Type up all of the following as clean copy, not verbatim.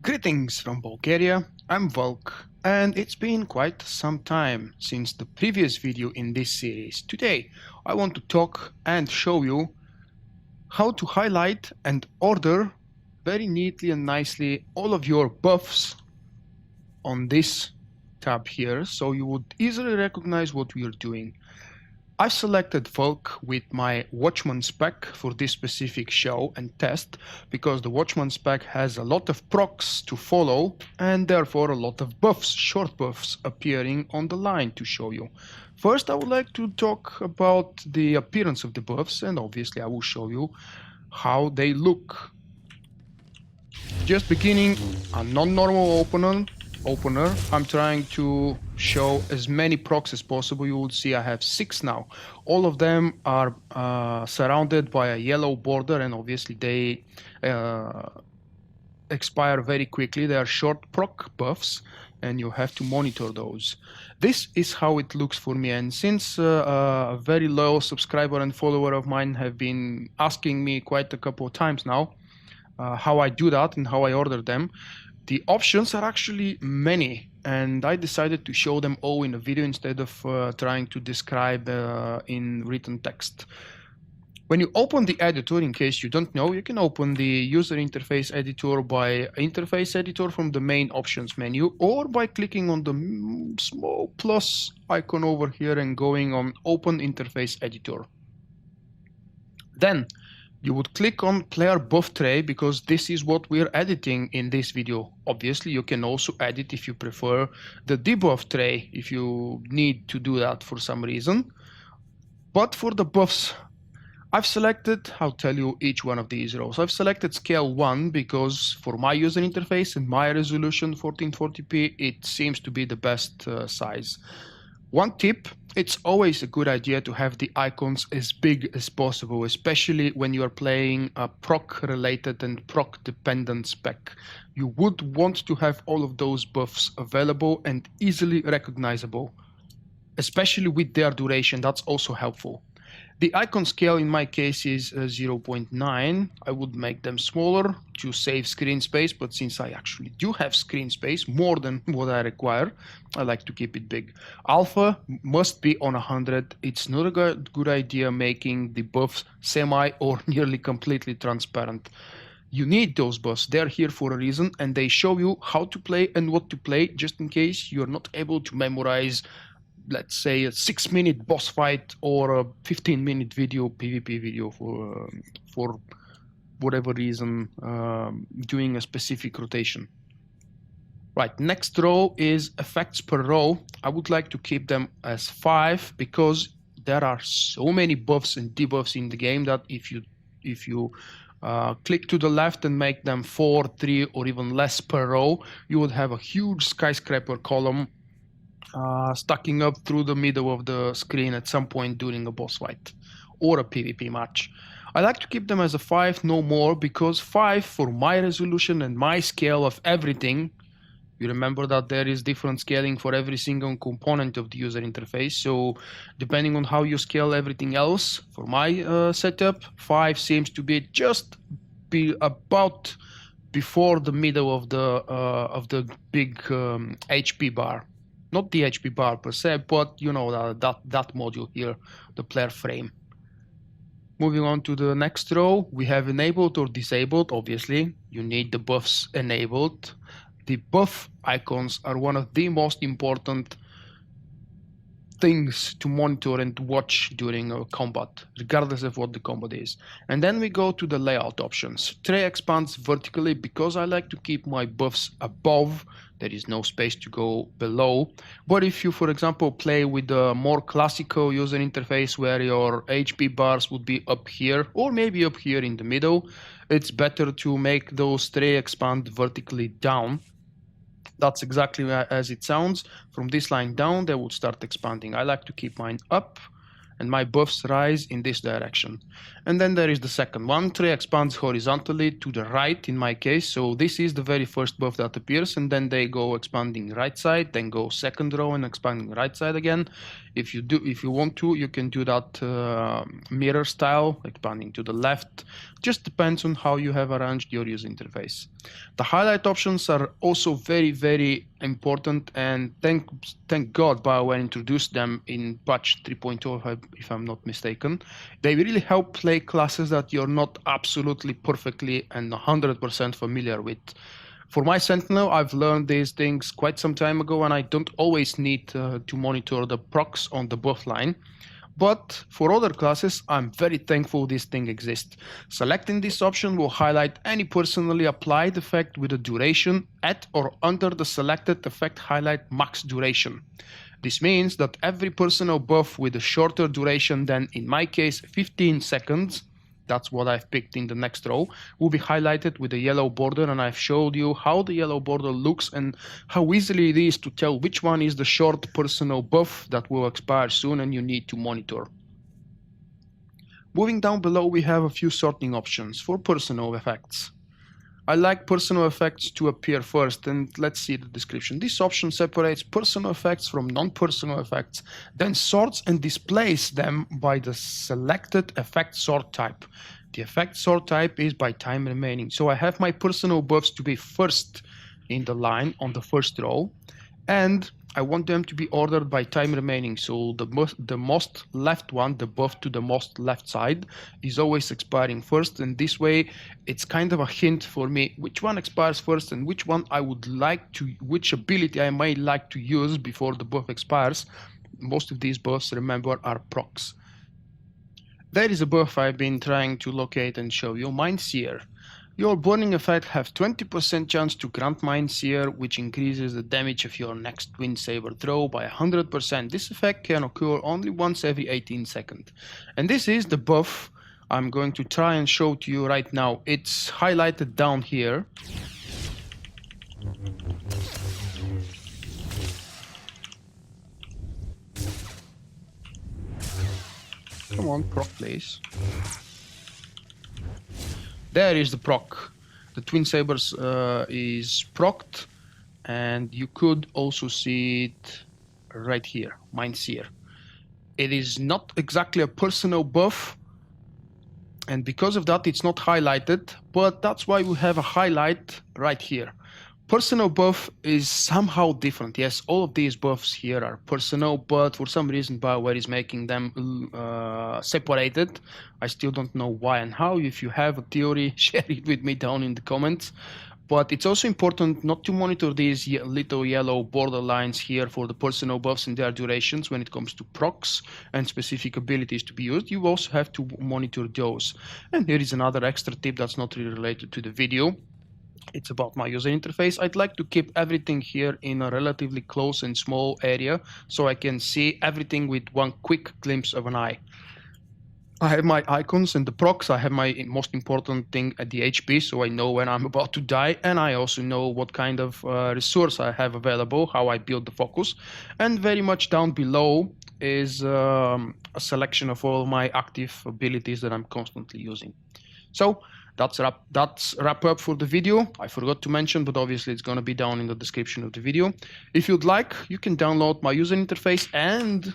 Greetings from Bulgaria, I'm Vulkk, and it's been quite some time since the previous video in this series. Today I want to talk and show you how to highlight and order very neatly and nicely all of your buffs on this tab here, so you would easily recognize what we are doing. I've selected Vulkk with my Watchman spec for this specific show and test because the Watchman spec has a lot of procs to follow and therefore a lot of buffs, short buffs appearing on the line to show you. First, I would like to talk about the appearance of the buffs, and obviously I will show you how they look. Just beginning a non-normal opener, I'm trying to show as many procs as possible. You will see I have 6 now. All of them are surrounded by a yellow border, and obviously they expire very quickly. They are short proc buffs, and you have to monitor those. This is how it looks for me, and since a very loyal subscriber and follower of mine have been asking me quite a couple of times now how I do that and how I order them, the options are actually many, and I decided to show them all in a video instead of trying to describe in written text. When you open the editor, in case you don't know, you can open the user interface editor by interface editor from the main options menu, or by clicking on the small plus icon over here and going on open interface editor. Then you would click on player buff tray because this is what we're editing in this video. Obviously, you can also edit if you prefer the debuff tray if you need to do that for some reason. But for the buffs, I've selected, I'll tell you each one of these rows. I've selected scale 1 because for my user interface and my resolution 1440p, it seems to be the best size. One tip, it's always a good idea to have the icons as big as possible, especially when you are playing a proc related and proc dependent spec. You would want to have all of those buffs available and easily recognizable, especially with their duration. That's also helpful. The icon scale in my case is 0.9. I would make them smaller to save screen space, but since I actually do have screen space, more than what I require, I like to keep it big. Alpha must be on 100. It's not a good idea making the buffs semi or nearly completely transparent. You need those buffs. They're here for a reason, and they show you how to play and what to play, just in case you're not able to memorize, let's say, a 6-minute boss fight or a 15-minute video, PvP video for whatever reason, doing a specific rotation. Right, next row is effects per row. I would like to keep them as 5 because there are so many buffs and debuffs in the game that if you click to the left and make them 4, 3, or even less per row, you would have a huge skyscraper column stacking up through the middle of the screen at some point during a boss fight or a PvP match. I like to keep them as a 5, no more, because 5 for my resolution and my scale of everything. You remember that there is different scaling for every single component of the user interface, so depending on how you scale everything else, for my setup, 5 seems to be just about before the middle of the big HP bar. Not the HP bar per se, but you know that module here, the player frame. Moving on to the next row, we have enabled or disabled. Obviously, you need the buffs enabled. The buff icons are one of the most important things to monitor and to watch during a combat, regardless of what the combat is. And then we go to the layout options. Tray expands vertically because I like to keep my buffs above. There is no space to go below. But if you, for example, play with a more classical user interface where your HP bars would be up here or maybe up here in the middle, it's better to make those tray expand vertically down. That's exactly as it sounds. From this line down, they would start expanding. I like to keep mine up, and my buffs rise in this direction. And then there is the second one. Tray expands horizontally to the right in my case. So this is the very first buff that appears, and then they go expanding right side, then go second row and expanding right side again. If you want to, you can do that mirror style, expanding to the left. Just depends on how you have arranged your user interface. The highlight options are also very, very important, and thank God BioWare introduced them in patch 3.0 if I'm not mistaken. They really help play classes that you're not absolutely perfectly and 100% familiar with. For my Sentinel, I've learned these things quite some time ago, and I don't always need to monitor the procs on the buff line. But for other classes, I'm very thankful this thing exists. Selecting this option will highlight any personally applied effect with a duration at or under the selected effect highlight max duration. This means that every personal buff with a shorter duration than, in my case, 15 seconds, that's what I've picked in the next row, will be highlighted with a yellow border, and I've showed you how the yellow border looks and how easily it is to tell which one is the short personal buff that will expire soon and you need to monitor. Moving down below, we have a few sorting options for personal effects. I like personal effects to appear first, and let's see the description. This option separates personal effects from non-personal effects, then sorts and displays them by the selected effect sort type. The effect sort type is by time remaining. So I have my personal buffs to be first in the line on the first row, and I want them to be ordered by time remaining. So the most left one, the buff to the most left side, is always expiring first, and this way it's kind of a hint for me which one expires first and which one I would like to, which ability I might like to use before the buff expires. Most of these buffs, remember, are procs. There is a buff I've been trying to locate and show you, Mind Seer. Your burning effect has 20% chance to grant Mind Seer, which increases the damage of your next Twin Saber throw by 100%. This effect can occur only once every 18 seconds. And this is the buff I'm going to try and show to you right now. It's highlighted down here. Come on, proc please. There is the proc. The Twin Sabers is procced, and you could also see it right here, Mind Seer. It is not exactly a personal buff, and because of that it's not highlighted, but that's why we have a highlight right here. Personal buff is somehow different. Yes, all of these buffs here are personal, but for some reason BioWare is making them separated. I still don't know why and how. If you have a theory, share it with me down in the comments. But it's also important not to monitor these little yellow border lines here for the personal buffs and their durations when it comes to procs and specific abilities to be used. You also have to monitor those. And here is another extra tip that's not really related to the video. It's about my user interface. I'd like to keep everything here in a relatively close and small area so I can see everything with one quick glimpse of an eye. I have my icons and the procs. I have my most important thing at the HP, so I know when I'm about to die, and I also know what kind of resource I have available, how I build the focus. And very much down below is a selection of all my active abilities that I'm constantly using. So that's wrap up for the video. I forgot to mention, but obviously it's going to be down in the description of the video. If you'd like, you can download my user interface, and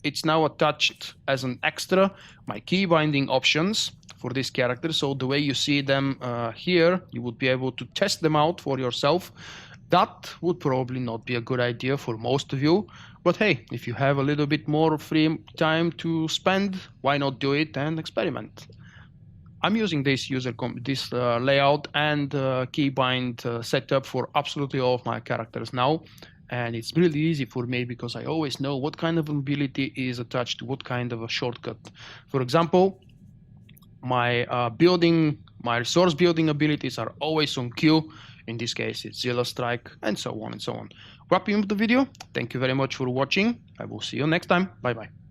it's now attached as an extra my key binding options for this character. So the way you see them here, you would be able to test them out for yourself. That would probably not be a good idea for most of you, but hey, if you have a little bit more free time to spend, why not do it and experiment? I'm using this layout and keybind setup for absolutely all of my characters now, and it's really easy for me because I always know what kind of ability is attached to what kind of a shortcut. For example, my resource building abilities are always on cue. In this case, it's Zilla Strike, and so on and so on. Wrapping up the video. Thank you very much for watching. I will see you next time. Bye bye.